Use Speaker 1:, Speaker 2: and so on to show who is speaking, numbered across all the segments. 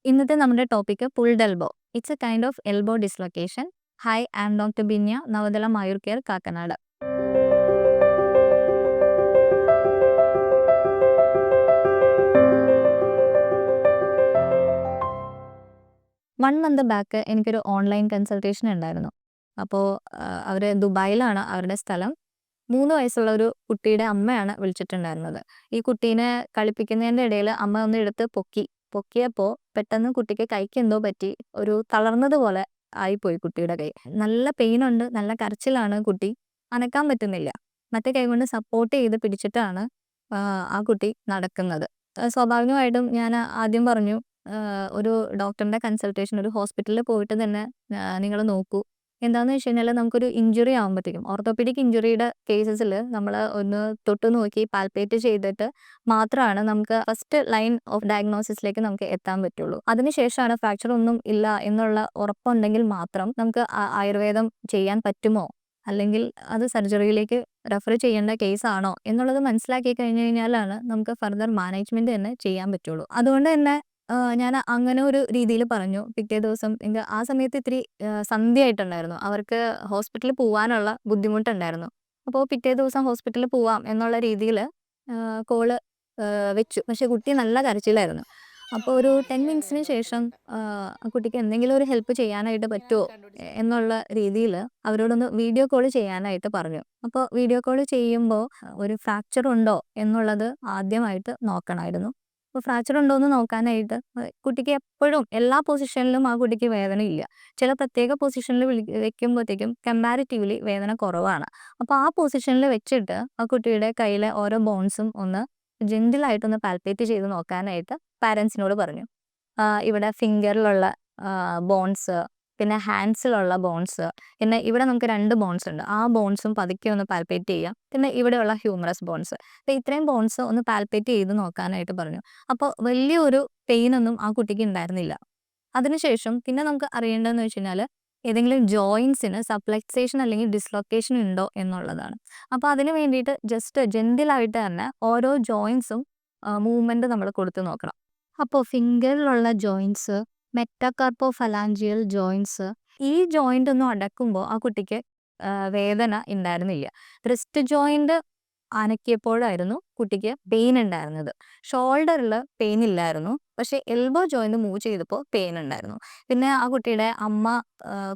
Speaker 1: ഇന്നത്തെ നമ്മുടെ topic pulled elbow. It's a kind of elbow dislocation. Hi, I am doctor Binya, Navodaya Mayur care, Kakkanad. One month back എനിക്കൊരു online consultation ഉണ്ടായിരുന്നു. അപ്പോൾ അവർ ദുബായിലാണ് അവരുടെ സ്ഥലം. 3 വയസ്സുള്ള ഒരു കുട്ടിയുടെ അമ്മയാണ് വിളിച്ചിട്ടുണ്ടായിരുന്നത്. ഈ കുട്ടീനെ കളിപ്പിക്കുന്നതിൻ്റെ ഇടയിൽ അമ്മ ഒന്ന് എടുത്ത് പൊക്കിയപ്പോൾ പെട്ടെന്ന് കുട്ടിക്ക് കൈക്ക് എന്തോ പറ്റി, ഒരു തളർന്നതുപോലെ ആയിപ്പോയി കുട്ടിയുടെ കൈ. നല്ല പെയിനുണ്ട്, നല്ല കരച്ചിലാണ്, കുട്ടി അനക്കാൻ പറ്റുന്നില്ല. മറ്റേ കൈ കൊണ്ട് സപ്പോർട്ട് ചെയ്ത് പിടിച്ചിട്ടാണ് ആ കുട്ടി നടക്കുന്നത്. സ്വാഭാവികമായിട്ടും ഞാൻ ആദ്യം പറഞ്ഞു, ഒരു ഡോക്ടറിൻ്റെ കൺസൾട്ടേഷൻ ഒരു ഹോസ്പിറ്റലിൽ പോയിട്ട് തന്നെ നിങ്ങൾ നോക്കൂ. എന്താണെന്ന് വെച്ച് കഴിഞ്ഞാൽ നമുക്കൊരു ഇഞ്ചുറി ആകുമ്പോഴത്തേക്കും, ഓർത്തോപീഡിക് ഇഞ്ചുറിയുടെ കേസസിൽ നമ്മൾ ഒന്ന് തൊട്ട് നോക്കി പാൽപ്പേറ്റ് ചെയ്തിട്ട് മാത്രമാണ് നമുക്ക് ഫസ്റ്റ് ലൈൻ ഓഫ് ഡയഗ്നോസിസിലേക്ക് നമുക്ക് എത്താൻ പറ്റുള്ളൂ. അതിനുശേഷമാണ് ഫ്രാക്ചർ ഒന്നും ഇല്ല എന്നുള്ള ഉറപ്പുണ്ടെങ്കിൽ മാത്രം നമുക്ക് ആയുർവേദം ചെയ്യാൻ പറ്റുമോ, അല്ലെങ്കിൽ അത് സർജറിയിലേക്ക് റെഫർ ചെയ്യേണ്ട കേസാണോ എന്നുള്ളത് മനസ്സിലാക്കി കഴിഞ്ഞു കഴിഞ്ഞാലാണ് നമുക്ക് ഫർദർ മാനേജ്മെൻറ്റ് തന്നെ ചെയ്യാൻ പറ്റുള്ളൂ. അതുകൊണ്ട് തന്നെ ഞാൻ അങ്ങനെ ഒരു രീതിയിൽ പറഞ്ഞു. പിറ്റേ ദിവസം എനിക്ക് ആ സമയത്ത് ഇത്തിരി സന്ധ്യയായിട്ടുണ്ടായിരുന്നു. അവർക്ക് ഹോസ്പിറ്റലിൽ പോകാനുള്ള ബുദ്ധിമുട്ടുണ്ടായിരുന്നു. അപ്പോൾ പിറ്റേ ദിവസം ഹോസ്പിറ്റലിൽ പോവാം എന്നുള്ള രീതിയിൽ കോള് വെച്ചു. പക്ഷേ കുട്ടി നല്ല കരച്ചിലായിരുന്നു. അപ്പോൾ ഒരു 10 മിനിറ്റ്സിന് ശേഷം കുട്ടിക്ക് എന്തെങ്കിലും ഒരു ഹെൽപ്പ് ചെയ്യാനായിട്ട് പറ്റുമോ എന്നുള്ള രീതിയിൽ അവരോടൊന്ന് വീഡിയോ കോൾ ചെയ്യാനായിട്ട് പറഞ്ഞു. അപ്പോൾ വീഡിയോ കോൾ ചെയ്യുമ്പോൾ ഒരു ഫ്രാക്ചർ ഉണ്ടോ എന്നുള്ളത് ആദ്യമായിട്ട് നോക്കണമായിരുന്നു. അപ്പോൾ ഫ്രാക്ചർ ഉണ്ടോ എന്ന് നോക്കാനായിട്ട് കുട്ടിക്ക് എപ്പോഴും എല്ലാ പൊസിഷനിലും ആ കുട്ടിക്ക് വേദന ഇല്ല. ചില പ്രത്യേക പൊസിഷനിൽ വെക്കുമ്പോഴത്തേക്കും കമ്പാരിറ്റീവ്ലി വേദന കുറവാണ്. അപ്പോൾ ആ പൊസിഷനിൽ വെച്ചിട്ട് ആ കുട്ടിയുടെ കയ്യിലെ ഓരോ ബോൺസും ഒന്ന് ജെന്റിലായിട്ടൊന്ന് പാൽപ്പേറ്റ് ചെയ്ത് നോക്കാനായിട്ട് പാരൻസിനോട് പറഞ്ഞു. ഇവിടെ ഫിംഗറിലുള്ള ബോൺസ്, പിന്നെ ഹാൻഡ്സിലുള്ള ബോൺസ്, പിന്നെ ഇവിടെ നമുക്ക് 2 ബോൺസ് ഉണ്ട്, ആ ബോൺസും പതുക്കെ ഒന്ന് പാൽപ്പേറ്റ് ചെയ്യാം. പിന്നെ ഇവിടെയുള്ള ഹ്യൂമറസ് ബോൺസ്, അപ്പോൾ ഇത്രയും ബോൺസ് ഒന്ന് പാൽപ്പേറ്റ് ചെയ്ത് നോക്കാനായിട്ട് പറഞ്ഞു. അപ്പോൾ വലിയൊരു പെയിനൊന്നും ആ കുട്ടിക്ക് ഉണ്ടായിരുന്നില്ല. അതിനുശേഷം പിന്നെ നമുക്ക് അറിയേണ്ടതെന്ന് വെച്ച് കഴിഞ്ഞാൽ ഏതെങ്കിലും ജോയിൻസിന് സബ്ലക്സേഷൻ അല്ലെങ്കിൽ ഡിസ്ലൊക്കേഷൻ ഉണ്ടോ എന്നുള്ളതാണ്. അപ്പോൾ അതിന് വേണ്ടിയിട്ട് ജസ്റ്റ് ജെന്റിലായിട്ട് തന്നെ ഓരോ ജോയിൻസും മൂവ്മെൻറ്റ് നമ്മൾ കൊടുത്ത് നോക്കണം. അപ്പോൾ ഫിംഗറിലുള്ള ജോയിൻസ്, മെറ്റാകാർപ്പോഫലാഞ്ചിയൽ ജോയിൻസ്, ഈ ജോയിൻ്റ് ഒന്നും അടക്കുമ്പോൾ ആ കുട്ടിക്ക് വേദന ഉണ്ടായിരുന്നില്ല. റിസ്റ്റ് ജോയിൻ്റ് അനക്കിയപ്പോഴായിരുന്നു കുട്ടിക്ക് പെയിൻ ഉണ്ടായിരുന്നത്. ഷോൾഡറിൽ പെയിൻ ഇല്ലായിരുന്നു, പക്ഷേ എൽബോ ജോയിൻ്റ് മൂവ് ചെയ്തപ്പോൾ പെയിൻ ഉണ്ടായിരുന്നു. പിന്നെ ആ കുട്ടിയുടെ അമ്മ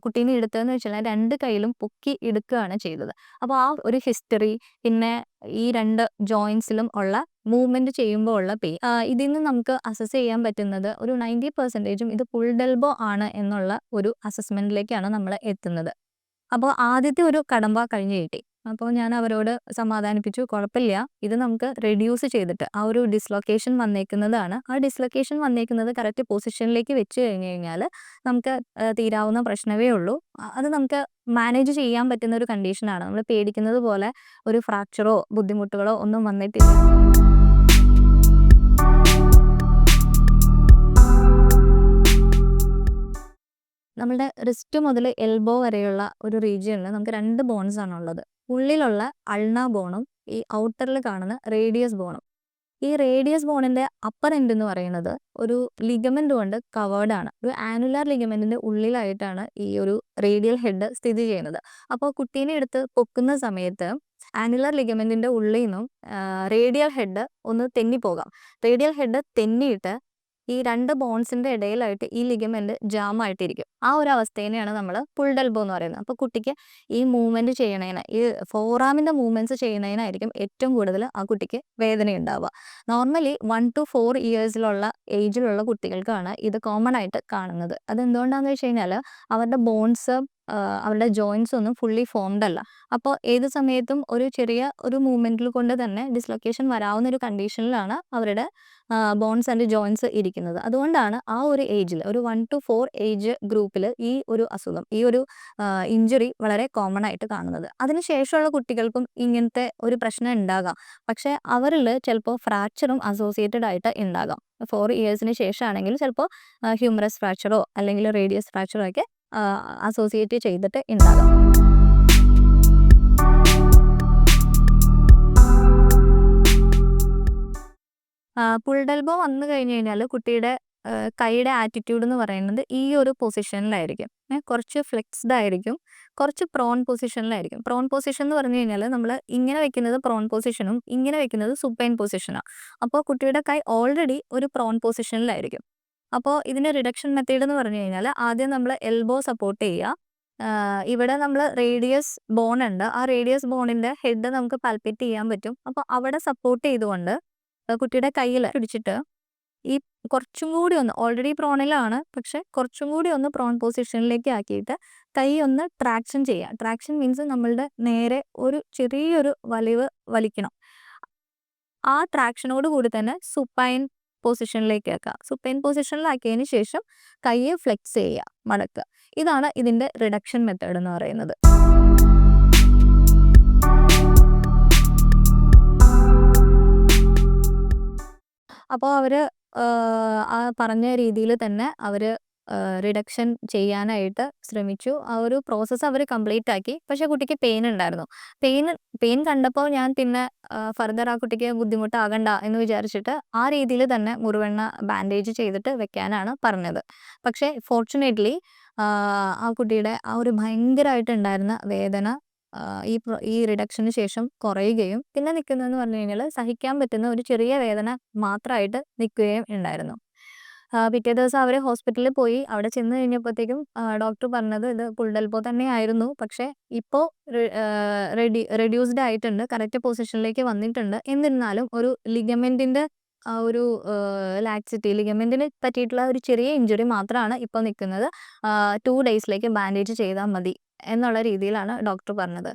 Speaker 1: കുട്ടീനെ എടുത്തതെന്ന് വെച്ചാൽ 2 കൈയിലും പൊക്കി എടുക്കുകയാണ് ചെയ്തത്. അപ്പോൾ ആ ഒരു ഹിസ്റ്ററി, പിന്നെ ഈ 2 ജോയിൻസിലും ഉള്ള മൂവ്മെൻറ്റ് ചെയ്യുമ്പോൾ ഉള്ള പെയിൻ, ഇതിൽ നിന്ന് നമുക്ക് അസസ് ചെയ്യാൻ പറ്റുന്നത് ഒരു 90% ഇത് പുൾഡ് എൽബോ ആണ് എന്നുള്ള ഒരു അസസ്മെൻറ്റിലേക്കാണ് നമ്മൾ എത്തുന്നത്. അപ്പോൾ ആദ്യത്തെ ഒരു കടമ്പ കഴിഞ്ഞ് കിട്ടി. അപ്പോൾ ഞാൻ അവരോട് സമാധാനിപ്പിച്ചു, കുഴപ്പമില്ല, ഇത് നമുക്ക് റെഡ്യൂസ് ചെയ്തിട്ട് ആ ഒരു ഡിസ്ലൊക്കേഷൻ വന്നേക്കുന്നതാണ്. ആ ഡിസ്ലൊക്കേഷൻ വന്നേക്കുന്നത് കറക്റ്റ് പൊസിഷനിലേക്ക് വെച്ച് കഴിഞ്ഞ് കഴിഞ്ഞാൽ നമുക്ക് തീരാവുന്ന പ്രശ്നമേ ഉള്ളൂ. അത് നമുക്ക് മാനേജ് ചെയ്യാൻ പറ്റുന്ന ഒരു കണ്ടീഷനാണ്. നമ്മൾ പേടിക്കുന്നത് പോലെ ഒരു ഫ്രാക്ചറോ ബുദ്ധിമുട്ടുകളോ ഒന്നും വന്നിട്ടില്ല. നമ്മളുടെ റിസ്റ്റ് മുതൽ എൽബോ വരെയുള്ള ഒരു റീജിയനിൽ നമുക്ക് 2 ബോൺസ് ആണുള്ളത്. ഉള്ളിലുള്ള അൾന ബോണും ഈ ഔട്ടറിൽ കാണുന്ന റേഡിയസ് ബോണും. ഈ റേഡിയസ് ബോണിൻ്റെ അപ്പർ എൻഡ് എന്ന് പറയുന്നത് ഒരു ലിഗമെൻ്റ് കൊണ്ട് കവേർഡ് ആണ്. ഒരു ആനുലാർ ലിഗമെൻറ്റിൻ്റെ ഉള്ളിലായിട്ടാണ് ഈ ഒരു റേഡിയൽ ഹെഡ് സ്ഥിതി ചെയ്യുന്നത്. അപ്പോൾ കുട്ടീനെ എടുത്ത് പൊക്കുന്ന സമയത്ത് ആനുലാർ ലിഗമെൻറ്റിൻ്റെ ഉള്ളിൽ നിന്നും റേഡിയൽ ഹെഡ് ഒന്ന് തെന്നിപ്പോകാം. റേഡിയൽ ഹെഡ് തെന്നിയിട്ട് ഈ 2 ബോൺസിൻ്റെ ഇടയിലായിട്ട് ഈ ലിഗമെൻറ്റ് ജാമായിട്ടിരിക്കും. ആ ഒരു അവസ്ഥേനെയാണ് നമ്മൾ പുൾഡ് എൽബോ എന്ന് പറയുന്നത്. അപ്പോൾ കുട്ടിക്ക് ഈ മൂവ്മെൻറ്റ് ചെയ്യണതിന്, ഈ ഫോറാമിൻ്റെ മൂവ്മെൻറ്റ്സ് ചെയ്യുന്നതിനായിരിക്കും ഏറ്റവും കൂടുതൽ ആ കുട്ടിക്ക് വേദന ഉണ്ടാവുക. നോർമലി 1 to 4 ഇയേഴ്സിലുള്ള ഏജിലുള്ള കുട്ടികൾക്കാണ് ഇത് കോമൺ ആയിട്ട് കാണുന്നത്. അതെന്തുകൊണ്ടാണെന്ന് വെച്ച് കഴിഞ്ഞാൽ അവരുടെ ബോൺസ്, അവരുടെ ജോയിൻസ് ഒന്നും ഫുള്ളി ഫോംഡ് അല്ല. അപ്പോൾ ഏത് സമയത്തും ഒരു ചെറിയ ഒരു മൂവ്മെൻറ്റിൽ കൊണ്ട് തന്നെ ഡിസ്ലൊക്കേഷൻ വരാവുന്ന ഒരു കണ്ടീഷനിലാണ് അവരുടെ ബോൺസ് ആൻഡ് ജോയിൻസ് ഇരിക്കുന്നത്. അതുകൊണ്ടാണ് ആ ഒരു ഏജിൽ, ഒരു 1 to 4 ഏജ് ഗ്രൂപ്പിൽ ഈ ഒരു അസുഖം, ഈ ഒരു ഇഞ്ചുറി വളരെ കോമൺ ആയിട്ട് കാണുന്നത്. അതിനുശേഷമുള്ള കുട്ടികൾക്കും ഇങ്ങനത്തെ ഒരു പ്രശ്നം ഉണ്ടാകാം, പക്ഷേ അവരിൽ ചിലപ്പോൾ ഫ്രാക്ചറും അസോസിയേറ്റഡ് ആയിട്ട് ഉണ്ടാകാം. 4 ഇയേഴ്സിന് ശേഷമാണെങ്കിൽ ചിലപ്പോൾ ഹ്യൂമറസ് ഫ്രാക്ചറോ അല്ലെങ്കിൽ റേഡിയസ് ഫ്രാക്ചറോ ഒക്കെ അസോസിയേറ്റ് ചെയ്തിട്ട് ഉണ്ടാകാം. പുൾഡ് എൽബോ വന്നു കഴിഞ്ഞ് കഴിഞ്ഞാൽ കുട്ടിയുടെ കൈയുടെ ആറ്റിറ്റ്യൂഡ് എന്ന് പറയുന്നത് ഈ ഒരു പൊസിഷനിലായിരിക്കും. കുറച്ച് ഫ്ലെക്സ്ഡ് ആയിരിക്കും. കുറച്ച് പ്രോൺ പൊസിഷനിലായിരിക്കും. പ്രോൺ പൊസിഷൻ എന്ന് പറഞ്ഞു കഴിഞ്ഞാൽ നമ്മൾ ഇങ്ങനെ വെക്കുന്നത് പ്രോൺ പൊസിഷനും ഇങ്ങനെ വെക്കുന്നത് സുപ്പൈൻ പൊസിഷനാണ്. അപ്പോൾ കുട്ടിയുടെ കൈ ഓൾറെഡി ഒരു പ്രോൺ പൊസിഷനിലായിരിക്കും. അപ്പോൾ ഇതിൻ്റെ റിഡക്ഷൻ മെത്തേഡ് എന്ന് പറഞ്ഞു കഴിഞ്ഞാൽ ആദ്യം നമ്മൾ എൽബോ സപ്പോർട്ട് ചെയ്യുക. ഇവിടെ നമ്മൾ റേഡിയസ് ബോൺ ഉണ്ട്. ആ റേഡിയസ് ബോണിൻ്റെ ഹെഡ് നമുക്ക് പാൽപ്പേറ്റ് ചെയ്യാൻ പറ്റും. അപ്പോൾ അവിടെ സപ്പോർട്ട് ചെയ്തുകൊണ്ട് കുട്ടിയുടെ കയ്യിൽ പിടിച്ചിട്ട് ഈ കുറച്ചും കൂടി ഒന്ന് ഓൾറെഡി പ്രോണിലാണ്, പക്ഷെ കുറച്ചും കൂടി ഒന്ന് പ്രോൺ പൊസിഷനിലേക്ക് ആക്കിയിട്ട് കൈ ഒന്ന് ട്രാക്ഷൻ ചെയ്യുക. ട്രാക്ഷൻ മീൻസ് നമ്മളുടെ നേരെ ഒരു ചെറിയൊരു വലിവ് വലിക്കണം. ആ ട്രാക്ഷനോട് കൂടി തന്നെ സുപ്പൈൻ പൊസിഷനിലേക്ക് ആക്കുക. സുപ്പൈൻ പൊസിഷനിലാക്കിയതിന് ശേഷം കൈ ഫ്ലെക്സ് ചെയ്യുക, മടക്കുക. ഇതാണ് ഇതിൻ്റെ റിഡക്ഷൻ മെത്തേഡ് എന്ന് പറയുന്നത്. അപ്പോൾ അവർ ആ പറഞ്ഞ രീതിയിൽ തന്നെ അവർ റിഡക്ഷൻ ചെയ്യാനായിട്ട് ശ്രമിച്ചു. ആ ഒരു പ്രോസസ്സ് അവർ കംപ്ലീറ്റ് ആക്കി. പക്ഷേ കുട്ടിക്ക് പെയിൻ ഉണ്ടായിരുന്നു. പെയിൻ കണ്ടപ്പോൾ ഞാൻ പിന്നെ ഫർദർ ആ കുട്ടിക്ക് ബുദ്ധിമുട്ടാകണ്ട എന്ന് വിചാരിച്ചിട്ട് ആ രീതിയിൽ തന്നെ മുറിവെണ്ണ ബാൻഡേജ് ചെയ്തിട്ട് വെക്കാനാണ് പറഞ്ഞത്. പക്ഷേ ഫോർച്യുനേറ്റ്ലി ആ കുട്ടിയുടെ ആ ഒരു ഭയങ്കരമായിട്ടുണ്ടായിരുന്ന വേദന ഈ റിഡക്ഷന് ശേഷം കുറയുകയും പിന്നെ നിൽക്കുന്നതെന്ന് പറഞ്ഞു കഴിഞ്ഞാൽ സഹിക്കാൻ പറ്റുന്ന ഒരു ചെറിയ വേദന മാത്രമായിട്ട് നിൽക്കുകയും ഉണ്ടായിരുന്നു. പിറ്റേ ദിവസം അവർ ഹോസ്പിറ്റലിൽ പോയി. അവിടെ ചെന്ന് കഴിഞ്ഞപ്പോഴത്തേക്കും ഡോക്ടർ പറഞ്ഞത് ഇത് പുൾഡ് എൽബോ തന്നെയായിരുന്നു. പക്ഷേ ഇപ്പോൾ റെഡ്യൂസ്ഡ് ആയിട്ടുണ്ട്, കറക്റ്റ് പൊസിഷനിലേക്ക് വന്നിട്ടുണ്ട്. എന്നിരുന്നാലും ഒരു ലിഗമെൻറ്റിൻ്റെ ഒരു ലാക്സിറ്റി, ലിഗമെൻറ്റിന് പറ്റിയിട്ടുള്ള ഒരു ചെറിയ ഇഞ്ചുറി മാത്രമാണ് ഇപ്പോൾ നിൽക്കുന്നത്. 2 ഡേയ്സിലേക്ക് ബാൻഡേജ് ചെയ്താൽ മതി എന്നുള്ള രീതിയിലാണ് ഡോക്ടർ പറഞ്ഞത്.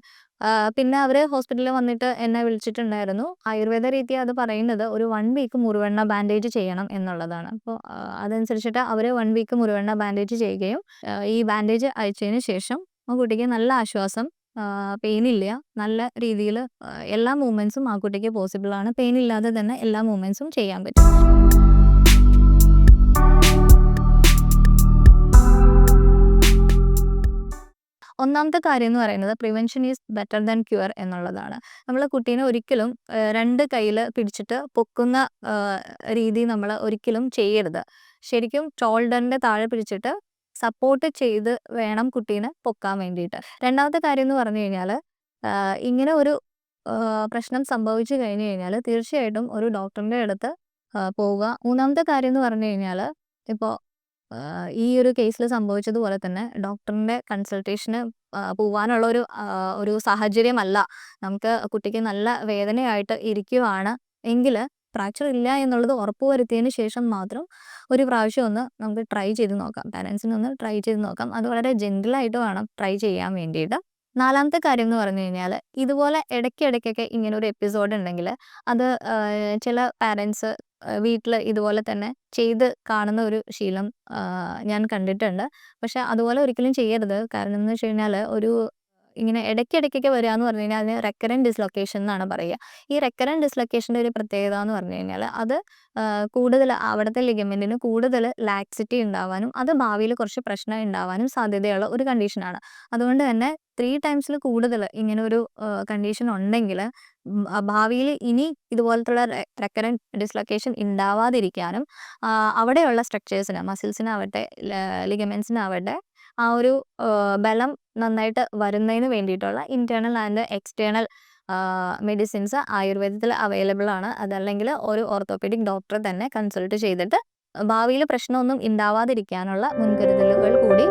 Speaker 1: പിന്നെ അവർ ഹോസ്പിറ്റലിൽ വന്നിട്ട് എന്നെ വിളിച്ചിട്ടുണ്ടായിരുന്നു. ആയുർവേദ രീതി അത് പറയുന്നത് ഒരു 1 വീക്ക് മുറിവെണ്ണ ബാൻഡേജ് ചെയ്യണം എന്നുള്ളതാണ്. അപ്പോൾ അതനുസരിച്ചിട്ട് അവർ 1 വീക്ക് മുറിവെണ്ണ ബാൻഡേജ് ചെയ്യുകയും ഈ ബാൻഡേജ് അയച്ചതിന് ശേഷം ആ കുട്ടിക്ക് നല്ല ആശ്വാസം, പെയിനില്ല, നല്ല രീതിയിൽ എല്ലാ മൂവ്മെൻറ്റ്സും ആ കുട്ടിക്ക് പോസിബിളാണ്. പെയിനില്ലാതെ തന്നെ എല്ലാ മൂവ്മെൻറ്റ്സും ചെയ്യാൻ പറ്റും. ഒന്നാമത്തെ കാര്യം എന്ന് പറയുന്നത് prevention is better than cure എന്നുള്ളതാണ്. നമ്മൾ കുട്ടീനെ ഒരിക്കലും 2 കൈയിൽ പിടിച്ചിട്ട് പൊക്കുന്ന രീതി നമ്മൾ ഒരിക്കലും ചെയ്യരുത്. ശരിക്കും ഷോൾഡറിൻ്റെ താഴെ പിടിച്ചിട്ട് സപ്പോർട്ട് ചെയ്ത് വേണം കുട്ടീനെ പൊക്കാൻ വേണ്ടിയിട്ട്. രണ്ടാമത്തെ കാര്യം എന്ന് പറഞ്ഞു കഴിഞ്ഞാൽ ഇങ്ങനെ ഒരു പ്രശ്നം സംഭവിച്ചു കഴിഞ്ഞു കഴിഞ്ഞാൽ തീർച്ചയായിട്ടും ഒരു ഡോക്ടറിൻ്റെ അടുത്ത് പോവുക. മൂന്നാമത്തെ കാര്യം എന്ന് പറഞ്ഞു കഴിഞ്ഞാൽ ഇപ്പോൾ ഈ ഒരു കേസിൽ സംഭവിച്ചതുപോലെ തന്നെ ഡോക്ടറിൻ്റെ കൺസൾട്ടേഷന് പോവാനുള്ള ഒരു സാഹചര്യമല്ല. നമുക്ക് കുട്ടിക്ക് നല്ല വേദനയായിട്ട് ഇരിക്കുവാണ് എങ്കിൽ ഫ്രാക്ചർ ഇല്ല എന്നുള്ളത് ഉറപ്പുവരുത്തിയതിന് ശേഷം മാത്രം ഒരു പ്രാവശ്യം ഒന്ന് നമുക്ക് ട്രൈ ചെയ്ത് നോക്കാം. പാരൻസിനൊന്ന് ട്രൈ ചെയ്ത് നോക്കാം. അത് വളരെ ജെൻറ്റിലായിട്ട് വേണം ട്രൈ ചെയ്യാൻ വേണ്ടിയിട്ട്. നാലാമത്തെ കാര്യം എന്ന് പറഞ്ഞു കഴിഞ്ഞാൽ ഇതുപോലെ ഇടയ്ക്കിടയ്ക്കൊക്കെ ഇങ്ങനൊരു എപ്പിസോഡ് ഉണ്ടെങ്കിൽ അത് ചില പാരൻസ് വീട്ടിൽ ഇതുപോലെ തന്നെ ചെയ്ത് കാണുന്ന ഒരു ശീലം ഞാൻ കണ്ടിട്ടുണ്ട്. പക്ഷെ അതുപോലെ ഒരിക്കലും ചെയ്യരുത്. കാരണം എന്ന് വെച്ച് കഴിഞ്ഞാൽ ഇങ്ങനെ ഇടയ്ക്കിടയ്ക്കൊക്കെ വരിക എന്ന് പറഞ്ഞു കഴിഞ്ഞാൽ അതിന് റെക്കറൻറ്റ് ഡിസ്ലൊക്കേഷൻ എന്നാണ് പറയുക. ഈ റെക്കറൻറ്റ് ഡിസ്ലൊക്കേഷൻ്റെ ഒരു പ്രത്യേകത എന്ന് പറഞ്ഞു കഴിഞ്ഞാൽ അത് കൂടുതൽ അവിടുത്തെ ലിഗമെൻറ്റിന് കൂടുതൽ ലാക്സിറ്റി ഉണ്ടാവാനും അത് ഭാവിയിൽ കുറച്ച് പ്രശ്നം ഉണ്ടാവാനും സാധ്യതയുള്ള ഒരു കണ്ടീഷനാണ്. അതുകൊണ്ട് തന്നെ 3 ടൈംസിൽ കൂടുതൽ ഇങ്ങനെ ഒരു കണ്ടീഷൻ ഉണ്ടെങ്കിൽ ഭാവിയിൽ ഇനി ഇതുപോലത്തുള്ള റെക്കറൻറ്റ് ഡിസ്ലൊക്കേഷൻ ഉണ്ടാവാതിരിക്കാനും അവിടെയുള്ള സ്ട്രക്ചേഴ്സിന്, മസിൽസിനാവട്ടെ ലിഗമെൻസിനാവട്ടെ ആ ഒരു ബലം നന്നായിട്ട് വരുന്നതിന് വേണ്ടിയിട്ടുള്ള ഇൻറ്റേർണൽ ആൻഡ് എക്സ്റ്റേണൽ മെഡിസിൻസ് ആയുർവേദത്തിൽ അവൈലബിൾ ആണ്. അതല്ലെങ്കിൽ ഒരു ഓർത്തോപെഡിക് ഡോക്ടറെ തന്നെ കൺസൾട്ട് ചെയ്തിട്ട് ഭാവിയിൽ പ്രശ്നമൊന്നും ഉണ്ടാവാതിരിക്കാനുള്ള മുൻകരുതലുകൾ കൂടി